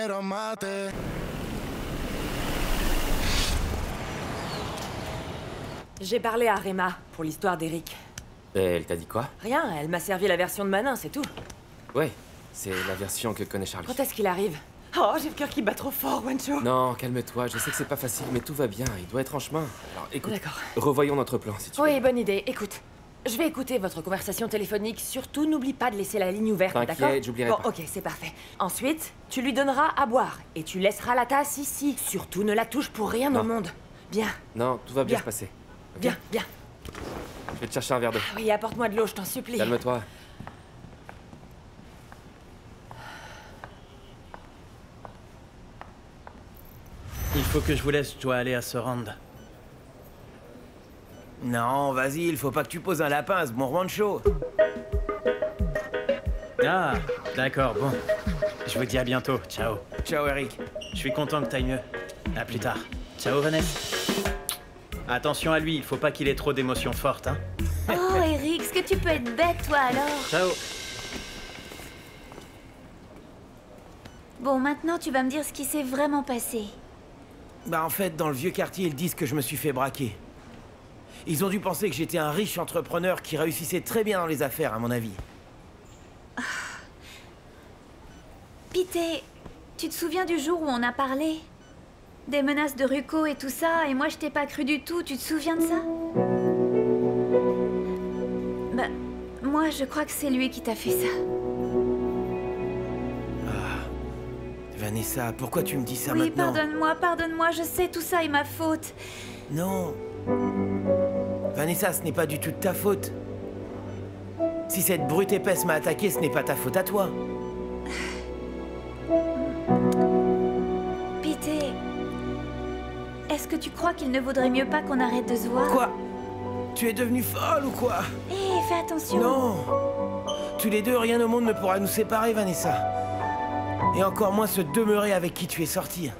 quiero mate. J'ai parlé à Rema pour l'histoire d'Eric. Et elle t'a dit quoi? Rien, elle m'a servi la version de Manin, c'est tout. Ouais, c'est la version que connaît Charlie. Quand est-ce qu'il arrive? Oh, j'ai le cœur qui bat trop fort, Wancho. Non, calme-toi, je sais que c'est pas facile, mais tout va bien, il doit être en chemin. Alors écoute, D'accord. revoyons notre plan si tu veux. Oui, bonne idée. Écoute, je vais écouter votre conversation téléphonique. Surtout, n'oublie pas de laisser la ligne ouverte, d'accord? T'inquiète, j'oublierai Bon, pas. ok, c'est parfait. Ensuite, tu lui donneras à boire. Et tu laisseras la tasse ici. Surtout, ne la touche pour rien Non. au monde. Bien, Non, tout va bien Bien. se passer. Ok. bien, bien. Je vais te chercher un verre d'eau. Oui, apporte-moi de l'eau, je t'en supplie. Calme-toi. Il faut que je vous laisse, je dois aller à Sorand. Non, vas-y, il faut pas que tu poses un lapin à ce bon rancho. Ah, d'accord, bon. Je vous dis à bientôt, ciao. Ciao, Eric. Je suis content que t'ailles mieux. À plus tard. Ciao, Vanessa. Attention à lui, il faut pas qu'il ait trop d'émotions fortes, hein. Oh, Eric, est-ce que tu peux être bête, toi, alors? Ciao. Bon, maintenant, tu vas me dire ce qui s'est vraiment passé. Bah en fait, dans le vieux quartier, ils disent que je me suis fait braquer. Ils ont dû penser que j'étais un riche entrepreneur qui réussissait très bien dans les affaires, à mon avis. Pité, tu te souviens du jour où on a parlé? Des menaces de Ruko et tout ça, et moi je t'ai pas cru du tout, tu te souviens de ça? Bah, moi je crois que c'est lui qui t'a fait ça. Vanessa, pourquoi tu me dis ça Oui, maintenant? pardonne-moi, je sais, tout ça est ma faute. Non. Vanessa, ce n'est pas du tout de ta faute. Si cette brute épaisse m'a attaqué, ce n'est pas ta faute à toi. Pité, est-ce que tu crois qu'il ne vaudrait mieux pas qu'on arrête de se voir? Quoi? Tu es devenue folle ou quoi? Hé, fais attention. Non. Tous les deux, rien au monde ne pourra nous séparer, Vanessa. Et encore moins se demeurer avec qui tu es sortie.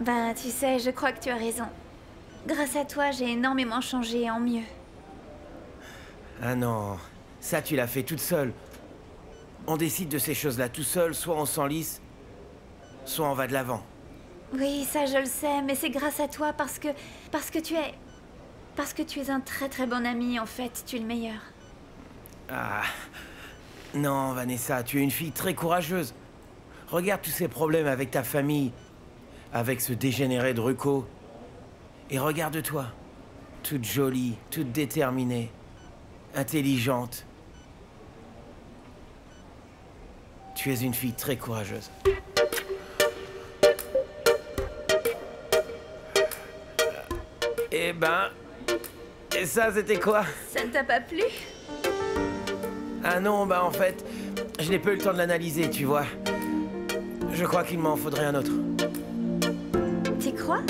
Bah, tu sais, je crois que tu as raison. Grâce à toi, j'ai énormément changé en mieux. Ah non, ça tu l'as fait toute seule. On décide de ces choses-là tout seul, soit on s'enlise, soit on va de l'avant. Oui, ça je le sais, mais c'est grâce à toi parce que tu es un très très bon ami en fait, tu es le meilleur. Ah. Non, Vanessa, tu es une fille très courageuse. Regarde tous ces problèmes avec ta famille, avec ce dégénéré de Ruko. Et regarde-toi, toute jolie, toute déterminée, intelligente. Tu es une fille très courageuse. Eh ben... Et ça, c'était quoi? Ça ne t'a pas plu? Ah non, bah en fait, je n'ai pas eu le temps de l'analyser, tu vois. Je crois qu'il m'en faudrait un autre. Tu crois?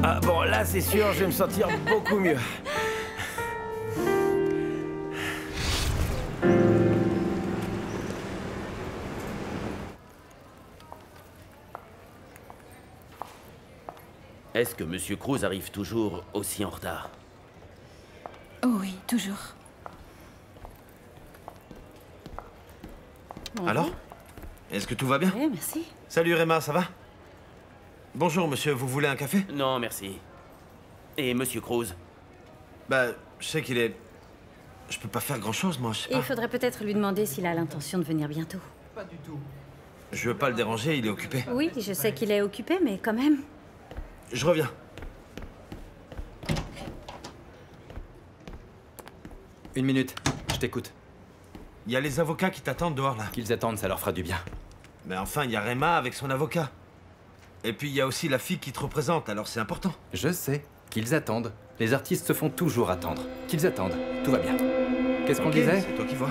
Ah bon, là c'est sûr, je vais me sentir beaucoup mieux. Est-ce que Monsieur Cruz arrive toujours aussi en retard? Oh oui, toujours. Alors? Est-ce que tout va bien? Oui, merci. Salut Réma, ça va? Bonjour monsieur, vous voulez un café? Non, merci. Et Monsieur Cruz? Bah, je sais qu'il est... Je peux pas faire grand-chose, moi, je sais Et il pas. faudrait peut-être lui demander s'il a l'intention de venir bientôt. Pas du tout. Je veux pas le déranger, il est occupé. Oui, je sais qu'il est occupé, mais quand même. Je reviens. Une minute, je t'écoute. Il y a les avocats qui t'attendent dehors, là. Qu'ils attendent, ça leur fera du bien. Mais enfin, il y a Réma avec son avocat. Et puis, il y a aussi la fille qui te représente, alors c'est important. Je sais, qu'ils attendent. Les artistes se font toujours attendre. Qu'ils attendent, tout va bien. Qu'est-ce qu'on Ok, disait? c'est toi qui vois.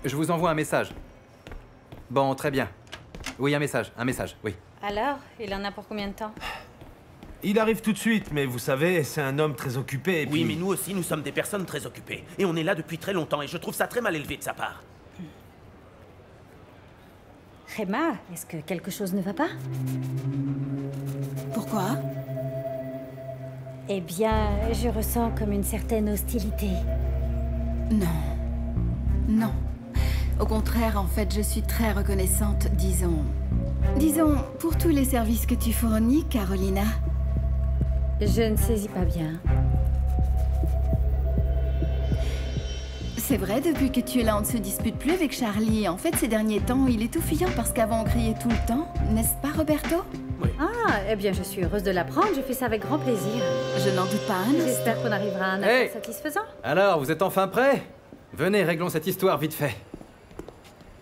Je vous envoie un message. Bon, très bien. Oui, un message, oui. Alors, il en a pour combien de temps? Il arrive tout de suite, mais vous savez, c'est un homme très occupé et Oui, puis... mais nous aussi, nous sommes des personnes très occupées. Et on est là depuis très longtemps, et je trouve ça très mal élevé de sa part. Rema, est-ce que quelque chose ne va pas? Pourquoi? Eh bien, je ressens comme une certaine hostilité. Non. Non. Au contraire, en fait, je suis très reconnaissante, disons... Disons, pour tous les services que tu fournis, Carolina. Je ne saisis pas bien. C'est vrai, depuis que tu es là, on ne se dispute plus avec Charlie. En fait, ces derniers temps, il est tout fuyant parce qu'avant, on criait tout le temps. N'est-ce pas, Roberto? Ah, eh bien, je suis heureuse de l'apprendre. Je fais ça avec grand plaisir. Je n'en doute pas un instant. J'espère qu'on arrivera à un accord satisfaisant. Alors, vous êtes enfin prêts? Venez, réglons cette histoire vite fait.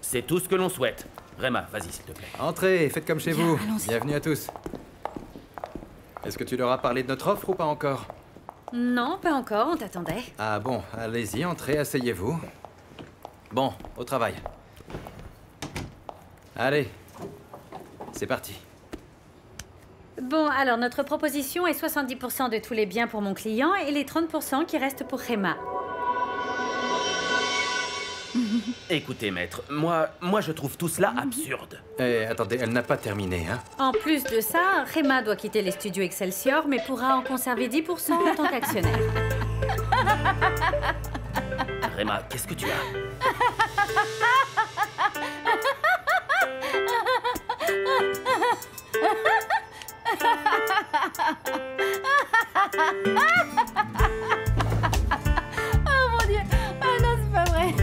C'est tout ce que l'on souhaite. Rema, vas-y, s'il te plaît. Entrez, faites comme chez Bien, vous. allons-y. Bienvenue à tous. Est-ce que tu leur as parlé de notre offre ou pas encore? Non, pas encore, on t'attendait. Ah bon, allez-y, entrez, asseyez-vous. Bon, au travail. Allez, c'est parti. Bon, alors notre proposition est 70% de tous les biens pour mon client et les 30% qui restent pour Rema. Écoutez, maître, moi je trouve tout cela absurde. Eh, attendez, elle n'a pas terminé, hein? En plus de ça, Rema doit quitter les studios Excelsior, mais pourra en conserver 10% en tant qu'actionnaire. Rema, qu'est-ce que tu as? Oh mon Dieu! Ah non, c'est pas vrai!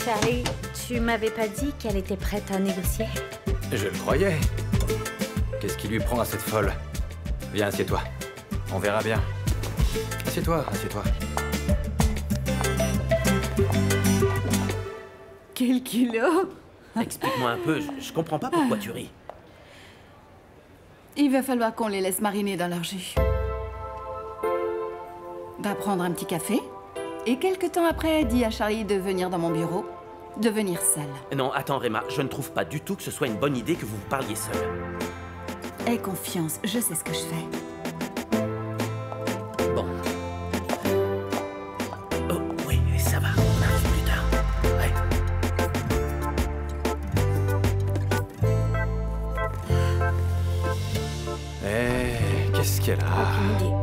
Charlie, tu m'avais pas dit qu'elle était prête à négocier? Je le croyais. Qu'est-ce qui lui prend à cette folle? Viens, assieds-toi. On verra bien. Assieds-toi, assieds-toi. Quel kilo! Explique-moi un peu, je comprends pas pourquoi tu ris. Il va falloir qu'on les laisse mariner dans leur jus. Va prendre un petit café. Et quelque temps après, dis à Charlie de venir dans mon bureau. De venir seul. Non, attends, Rema, je ne trouve pas du tout que ce soit une bonne idée que vous vous parliez seul. Aie confiance, je sais ce que je fais. Bon. Oh, oui, ça va, on arrive plus tard. Ouais. Eh, qu'est-ce qu'elle a? Aucune idée.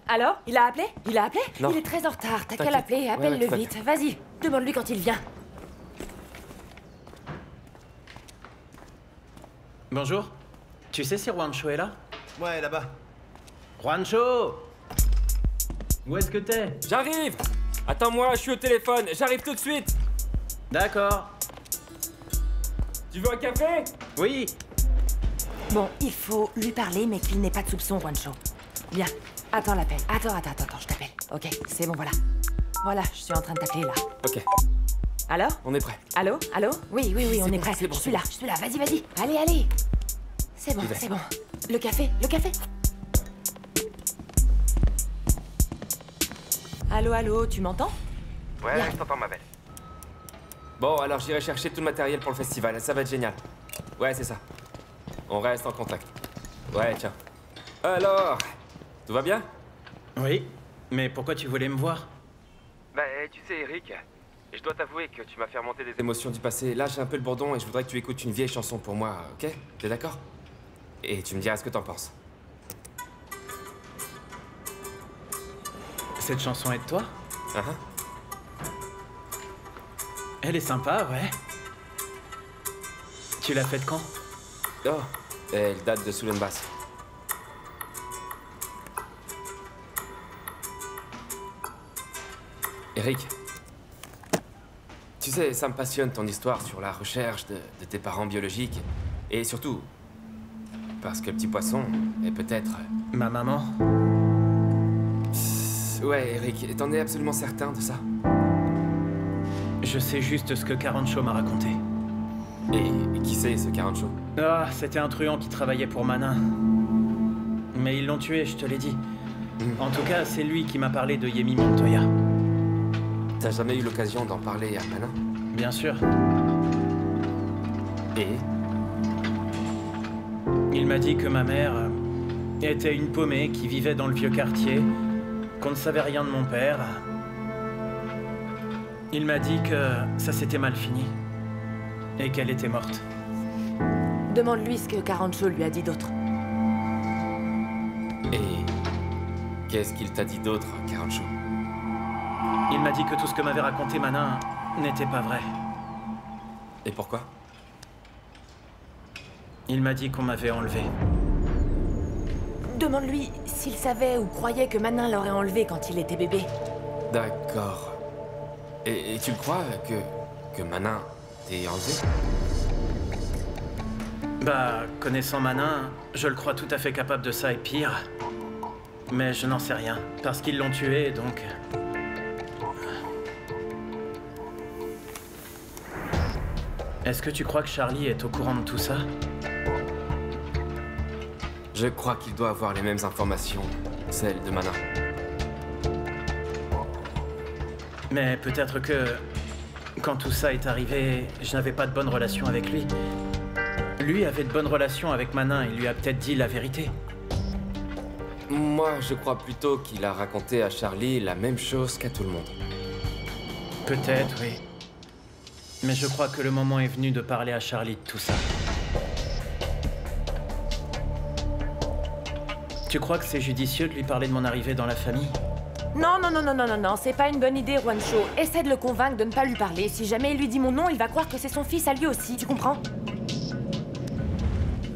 Alors, il a appelé? Il a appelé? Non. Il est très en retard, t'as qu'à T'inquiète. l'appeler, Ouais, appelle-le tout va vite. Vas-y, demande-lui quand il vient. Bonjour. Tu sais si Juancho est là? Ouais, là-bas. Juancho! Où est-ce que t'es? J'arrive! Attends-moi, je suis au téléphone, j'arrive tout de suite! D'accord. Tu veux un café? Oui. Bon, il faut lui parler, mais qu'il n'ait pas de soupçon, Juancho. Bien, attends l'appel. Attends, je t'appelle. Ok, c'est bon, voilà. Voilà, je suis en train de t'appeler, là. Ok, Alors? on est prêt. Allô? Allô? Oui, on est bon, prêt. c'est bon, Je suis c'est là, vas-y. Allez. C'est bon, J'y vais. c'est bon. Le café? Allô, tu m'entends? Ouais, Bien. je t'entends, ma belle. Bon, alors j'irai chercher tout le matériel pour le festival, ça va être génial. Ouais, c'est ça. On reste en contact. Ouais, tiens. Alors, tout va bien? Oui. Mais pourquoi tu voulais me voir? Bah, tu sais, Eric, je dois t'avouer que tu m'as fait remonter des émotions du passé. Là, j'ai un peu le bourdon et je voudrais que tu écoutes une vieille chanson pour moi, ok? T'es d'accord? Et tu me diras ce que t'en penses. Cette chanson est de toi? Ah, Elle est sympa, ouais. Tu l'as faite quand? Oh, elle date de Soulenbass. Eric, tu sais, ça me passionne ton histoire sur la recherche de tes parents biologiques. Et surtout, parce que le petit poisson est peut-être... Ma maman? Ouais, Eric, t'en es absolument certain de ça? Je sais juste ce que Carancho m'a raconté. Et qui c'est, ce Carancho? Ah, c'était un truand qui travaillait pour Manin. Mais ils l'ont tué, je te l'ai dit. En tout cas, c'est lui qui m'a parlé de Yemi Montoya. T'as jamais eu l'occasion d'en parler à Manin? Bien sûr. Et? Il m'a dit que ma mère était une paumée qui vivait dans le vieux quartier, qu'on ne savait rien de mon père. Il m'a dit que ça s'était mal fini et qu'elle était morte. Demande-lui ce que Carancho lui a dit d'autre. Et qu'est-ce qu'il t'a dit d'autre, Carancho? Il m'a dit que tout ce que m'avait raconté Manin n'était pas vrai. Et pourquoi? Il m'a dit qu'on m'avait enlevé. Demande-lui s'il savait ou croyait que Manin l'aurait enlevé quand il était bébé. D'accord. Et tu crois que Manin t'ait enlevé? Bah, connaissant Manin, je le crois tout à fait capable de ça et pire. Mais je n'en sais rien, parce qu'ils l'ont tué, donc... Est-ce que tu crois que Charlie est au courant de tout ça? Je crois qu'il doit avoir les mêmes informations, celles de Manin. Mais peut-être que... quand tout ça est arrivé, je n'avais pas de bonne relation avec lui. Lui avait de bonnes relations avec Manin, il lui a peut-être dit la vérité. Moi, je crois plutôt qu'il a raconté à Charlie la même chose qu'à tout le monde. Peut-être, oui. Mais je crois que le moment est venu de parler à Charlie de tout ça. Tu crois que c'est judicieux de lui parler de mon arrivée dans la famille? Non, c'est pas une bonne idée, Juancho. Essaie de le convaincre de ne pas lui parler. Si jamais il lui dit mon nom, il va croire que c'est son fils à lui aussi, tu comprends?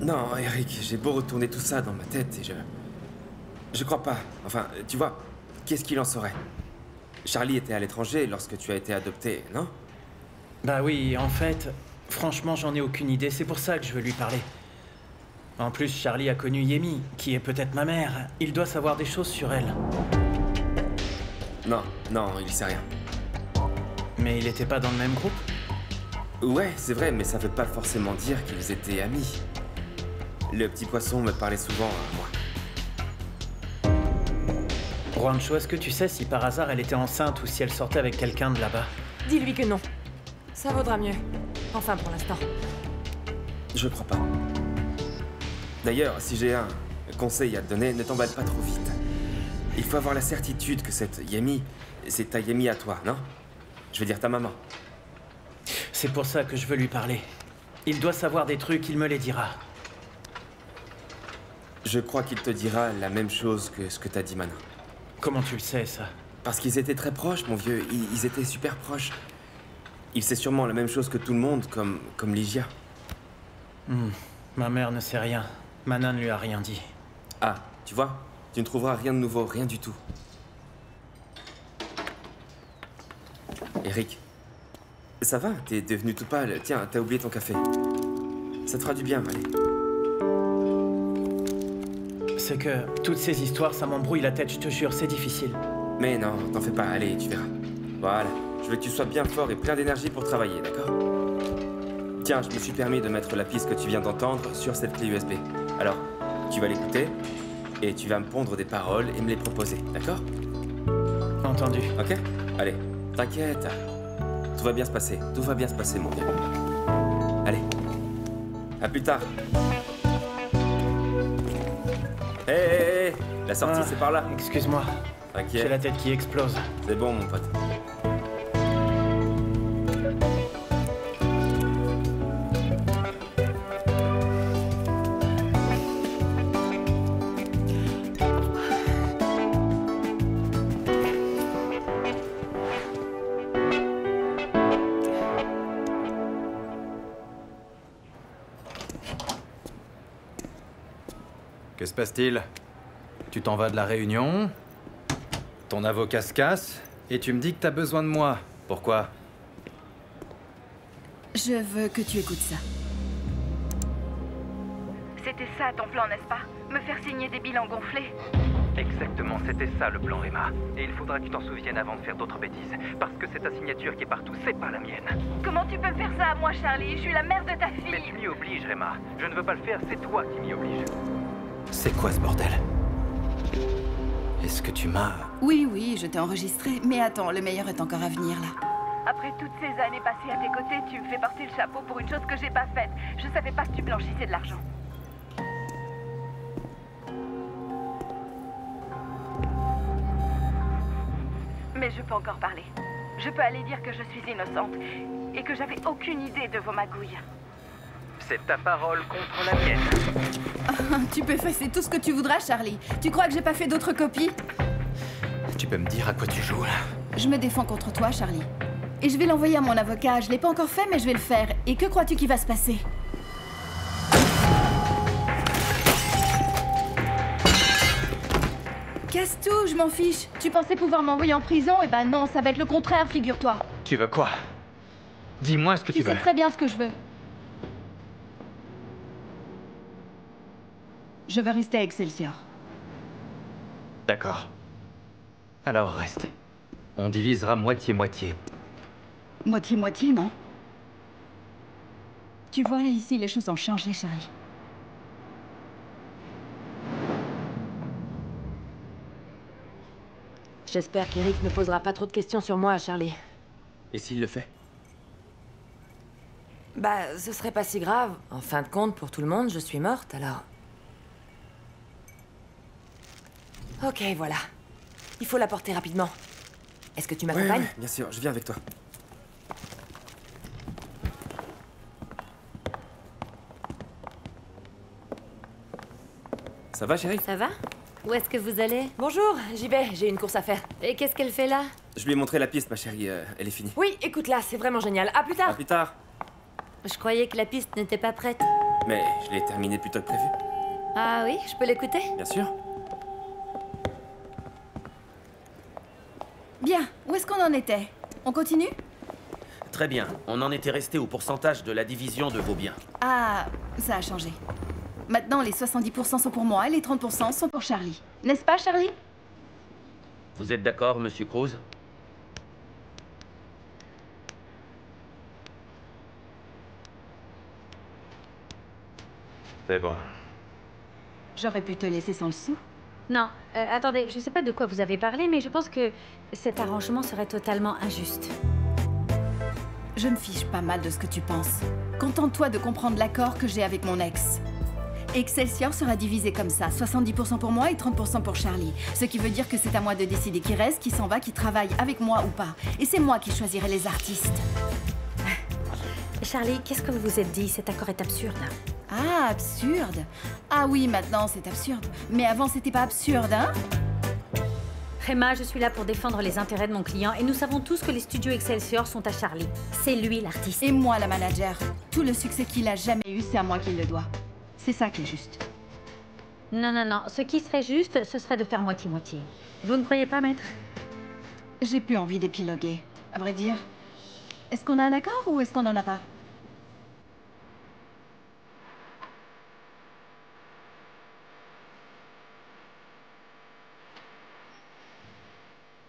Non, Eric, j'ai beau retourner tout ça dans ma tête et je crois pas. Enfin, tu vois, qu'est-ce qu'il en saurait? Charlie était à l'étranger lorsque tu as été adopté, non? Bah oui, en fait, franchement, j'en ai aucune idée. C'est pour ça que je veux lui parler. En plus, Charlie a connu Yemi, qui est peut-être ma mère. Il doit savoir des choses sur elle. Non, il sait rien. Mais il était pas dans le même groupe? Ouais, c'est vrai, mais ça veut pas forcément dire qu'ils étaient amis. Le petit poisson me parlait souvent à moi. Juancho, est-ce que tu sais si par hasard elle était enceinte ou si elle sortait avec quelqu'un de là-bas? Dis-lui que non. Ça vaudra mieux. Enfin, pour l'instant. Je crois pas. D'ailleurs, si j'ai un conseil à te donner, ne t'emballe pas trop vite. Il faut avoir la certitude que cette Yemi, c'est ta Yemi à toi, non? Je veux dire ta maman. C'est pour ça que je veux lui parler. Il doit savoir des trucs, il me les dira. Je crois qu'il te dira la même chose que ce que t'as dit Manin. Comment tu le sais, ça? Parce qu'ils étaient très proches, mon vieux. Ils étaient super proches. Il sait sûrement la même chose que tout le monde, comme Lygia. Ma mère ne sait rien. Manin ne lui a rien dit. Ah, tu vois? Tu ne trouveras rien de nouveau, rien du tout. Eric, ça va? T'es devenu tout pâle. Tiens, t'as oublié ton café. Ça te fera du bien, allez. C'est que toutes ces histoires, ça m'embrouille la tête, je te jure, c'est difficile. Mais non, t'en fais pas, allez, tu verras. Voilà, je veux que tu sois bien fort et plein d'énergie pour travailler, d'accord? Tiens, je me suis permis de mettre la piste que tu viens d'entendre sur cette clé USB. Alors, tu vas l'écouter, et tu vas me pondre des paroles et me les proposer, d'accord? Entendu. Ok? Allez, t'inquiète. Tout va bien se passer, mon vieux. Allez, à plus tard. Hé, la sortie, c'est par là. Excuse-moi. T'inquiète. J'ai la tête qui explose. C'est bon, mon pote. Que se passe-t-il? Tu t'en vas de la réunion? Ton avocat se casse? Et tu me dis que t'as besoin de moi. Pourquoi? Je veux que tu écoutes ça. C'était ça ton plan, n'est-ce pas? Me faire signer des bilans gonflés? Exactement, c'était ça le plan, Emma. Et il faudra que tu t'en souviennes avant de faire d'autres bêtises. Parce que c'est ta signature qui est partout, c'est pas la mienne. Comment tu peux me faire ça à moi, Charlie? Je suis la mère de ta fille. Mais tu m'y obliges, Emma. Je ne veux pas le faire, c'est toi qui m'y oblige. C'est quoi ce bordel? Est-ce que tu m'as... Oui, je t'ai enregistré. Mais attends, le meilleur est encore à venir, là. Après toutes ces années passées à tes côtés, tu me fais porter le chapeau pour une chose que j'ai pas faite. Je savais pas que tu blanchissais de l'argent. Mais je peux encore parler. Je peux aller dire que je suis innocente et que j'avais aucune idée de vos magouilles. C'est ta parole contre la mienne. Tu peux effacer tout ce que tu voudras, Charlie. Tu crois que j'ai pas fait d'autres copies? Tu peux me dire à quoi tu joues, là? Je me défends contre toi, Charlie. Et je vais l'envoyer à mon avocat. Je l'ai pas encore fait, mais je vais le faire. Et que crois-tu qu'il va se passer? Casse tout, je m'en fiche. Tu pensais pouvoir m'envoyer en prison? Eh ben non, ça va être le contraire, figure-toi. Tu veux quoi? Dis-moi ce que tu veux. Tu sais très bien ce que je veux. Je veux rester à Excelsior. D'accord. Alors reste. On divisera moitié-moitié. Moitié-moitié, non? Tu vois, ici, les choses ont changé, Charlie. J'espère qu'Eric ne posera pas trop de questions sur moi, Charlie. Et s'il le fait? Bah, ce serait pas si grave. En fin de compte, pour tout le monde, je suis morte, alors... Ok, voilà. Il faut la porter rapidement. Est-ce que tu m'accompagnes? Bien sûr, je viens avec toi. Ça va, chérie? Ça va? Où est-ce que vous allez? Bonjour, j'y vais, j'ai une course à faire. Et qu'est-ce qu'elle fait là? Je lui ai montré la piste, ma chérie. Elle est finie. Oui, écoute là, c'est vraiment génial. À plus tard. À plus tard. Je croyais que la piste n'était pas prête. Mais je l'ai terminée plus tôt que prévu. Ah oui, je peux l'écouter? Bien sûr. Bien, où est-ce qu'on en était? On continue? Très bien. On en était resté au pourcentage de la division de vos biens. Ah, ça a changé. Maintenant, les 70% sont pour moi et les 30% sont pour Charlie. N'est-ce pas, Charlie? Vous êtes d'accord, monsieur Cruz? C'est bon. J'aurais pu te laisser sans le sou. Non, attendez, je sais pas de quoi vous avez parlé, mais je pense que cet arrangement serait totalement injuste. Je me fiche pas mal de ce que tu penses. Contente-toi de comprendre l'accord que j'ai avec mon ex. Excelsior sera divisé comme ça, 70% pour moi et 30% pour Charlie. Ce qui veut dire que c'est à moi de décider qui reste, qui s'en va, qui travaille avec moi ou pas. Et c'est moi qui choisirai les artistes. Charlie, qu'est-ce que vous vous êtes dit? Cet accord est absurde. Ah, absurde? Ah oui, maintenant c'est absurde. Mais avant c'était pas absurde, hein? Rema, je suis là pour défendre les intérêts de mon client et nous savons tous que les studios Excelsior sont à Charlie. C'est lui l'artiste. Et moi la manager. Tout le succès qu'il a jamais eu, c'est à moi qu'il le doit. C'est ça qui est juste. Non, non, non. Ce qui serait juste, ce serait de faire moitié-moitié. Vous ne croyez pas, maître? J'ai plus envie d'épiloguer. À vrai dire, est-ce qu'on a un accord ou est-ce qu'on en a pas?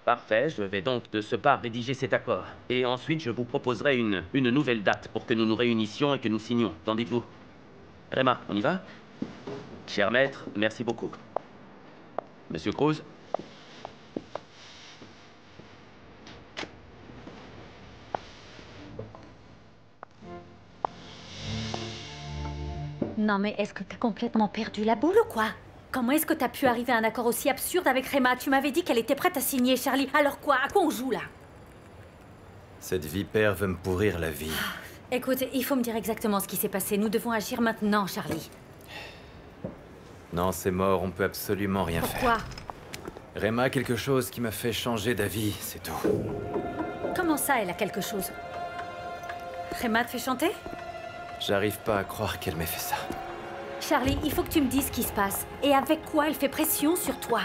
Parfait, je vais donc de ce pas rédiger cet accord. Et ensuite, je vous proposerai une nouvelle date pour que nous nous réunissions et que nous signions. Qu'en dites-vous? Rema, on y va? Cher maître, merci beaucoup. Monsieur Cruz? Non, mais est-ce que t'as complètement perdu la boule ou quoi? Comment est-ce que t'as pu arriver à un accord aussi absurde avec Rema? Tu m'avais dit qu'elle était prête à signer, Charlie. Alors quoi? À quoi on joue, là? Cette vipère veut me pourrir la vie. Écoute, il faut me dire exactement ce qui s'est passé. Nous devons agir maintenant, Charlie. Non, c'est mort, on peut absolument rien faire. Pourquoi? Rema a quelque chose qui m'a fait changer d'avis, c'est tout. Comment ça, elle a quelque chose? Rema te fait chanter? J'arrive pas à croire qu'elle m'ait fait ça. Charlie, il faut que tu me dises ce qui se passe. Et avec quoi elle fait pression sur toi?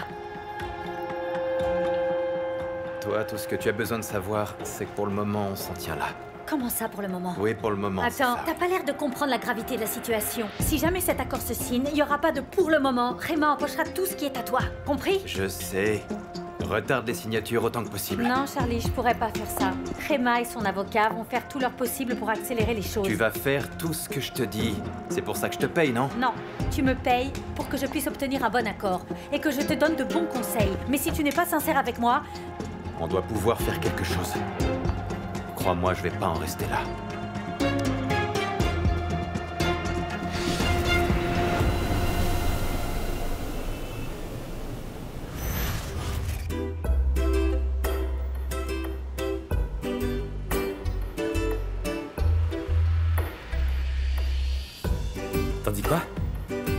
Toi, tout ce que tu as besoin de savoir, c'est que pour le moment, on s'en tient là. Comment ça, pour le moment? Oui, pour le moment, c'est Attends, ça. t'as pas l'air de comprendre la gravité de la situation. Si jamais cet accord se signe, il y aura pas de pour le moment. Rema empochera tout ce qui est à toi. Compris? Je sais. Retarde les signatures autant que possible. Non, Charlie, je pourrais pas faire ça. Rema et son avocat vont faire tout leur possible pour accélérer les choses. Tu vas faire tout ce que je te dis. C'est pour ça que je te paye, non? Non, tu me payes pour que je puisse obtenir un bon accord et que je te donne de bons conseils. Mais si tu n'es pas sincère avec moi... On doit pouvoir faire quelque chose. Crois-moi, je vais pas en rester là.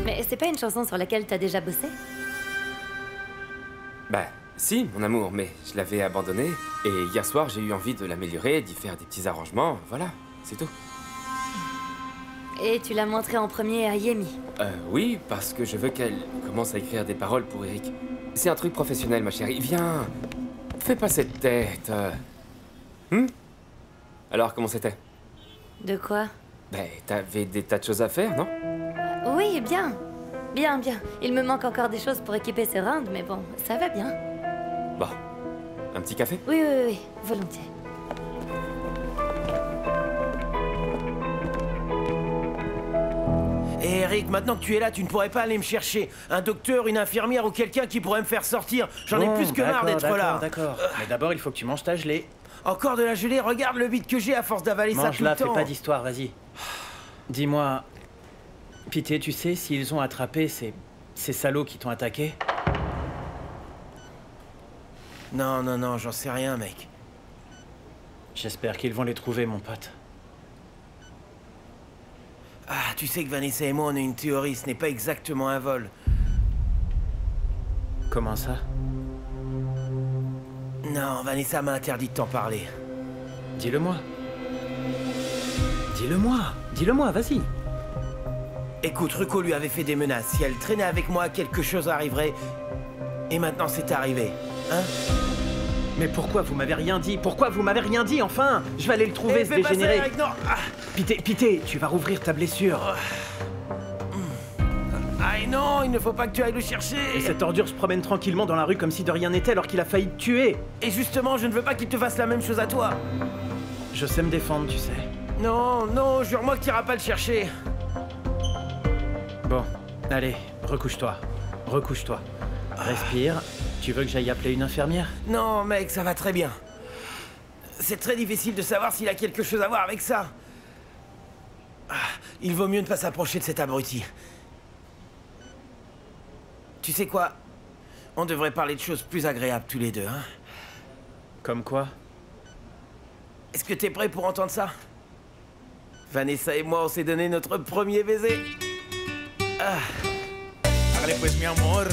Mais c'est pas une chanson sur laquelle t'as déjà bossé? Bah, si, mon amour, mais je l'avais abandonnée. Et hier soir, j'ai eu envie de l'améliorer, d'y faire des petits arrangements. Voilà, c'est tout. Et tu l'as montré en premier à Yemi? Oui, parce que je veux qu'elle commence à écrire des paroles pour Eric. C'est un truc professionnel, ma chérie. Viens, fais pas cette tête. Alors, comment c'était? De quoi? Ben, t'avais des tas de choses à faire, non? Oui, bien. Bien. Il me manque encore des choses pour équiper ces rounds, mais bon, ça va bien. Bon, un petit café? Oui, volontiers. Et Eric, maintenant que tu es là, tu ne pourrais pas aller me chercher un docteur, une infirmière ou quelqu'un qui pourrait me faire sortir. J'en ai plus que marre d'être là. D'accord. Mais d'abord, il faut que tu manges ta gelée. Encore de la gelée? Regarde le bide que j'ai à force d'avaler ça tout le temps. Mange-la, fais pas d'histoire, vas-y. Dis-moi, Pité, tu sais s'ils ont attrapé ces salauds qui t'ont attaqué? Non, j'en sais rien, mec. J'espère qu'ils vont les trouver, mon pote. Ah, tu sais que Vanessa et moi, on a une théorie, ce n'est pas exactement un vol. Comment ça? Non, Vanessa m'a interdit de t'en parler. Dis-le-moi. Dis-le-moi, vas-y. Écoute, Ruko lui avait fait des menaces. Si elle traînait avec moi, quelque chose arriverait. Et maintenant, c'est arrivé. Hein? Mais pourquoi vous m'avez rien dit? Pourquoi vous m'avez rien dit, enfin? Je vais aller le trouver, ce dégénéré. Pité, tu vas rouvrir ta blessure. Aïe non, il ne faut pas que tu ailles le chercher. Et cette ordure se promène tranquillement dans la rue comme si de rien n'était alors qu'il a failli te tuer. Et justement, je ne veux pas qu'il te fasse la même chose à toi. Je sais me défendre, tu sais. Non, jure-moi que tu iras pas le chercher. Bon, allez, recouche-toi. Respire. Tu veux que j'aille appeler une infirmière? Non, mec, ça va très bien. C'est très difficile de savoir s'il a quelque chose à voir avec ça. Il vaut mieux ne pas s'approcher de cet abruti. Tu sais quoi? On devrait parler de choses plus agréables tous les deux, hein? Comme quoi? Est-ce que t'es prêt pour entendre ça? Vanessa et moi, on s'est donné notre premier baiser. Allez, pues, mi amor.